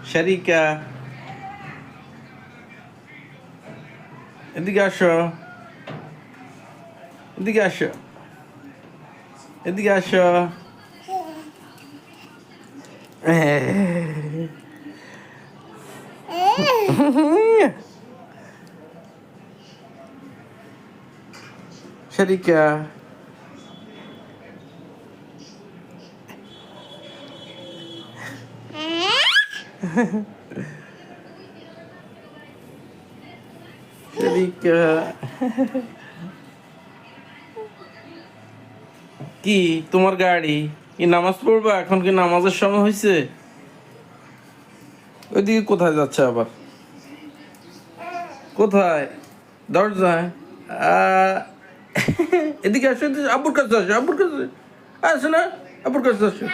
শারিকা, এদিকে আসো, এদিকে আসো, এদিকে আসো। শারিকা, শারিকা, কি তোমার গাড়ি? কি নামাজ পড়বা? এখন কি নামাজের সময় হয়েছে? ওইদিকে কোথায় যাচ্ছে আবার? কোথায়? দরজায়? এদিকে আসো, আব্বুর কাছে আসো, আব্বুর কাছে আসো না, আব্বুর কাছে আসো।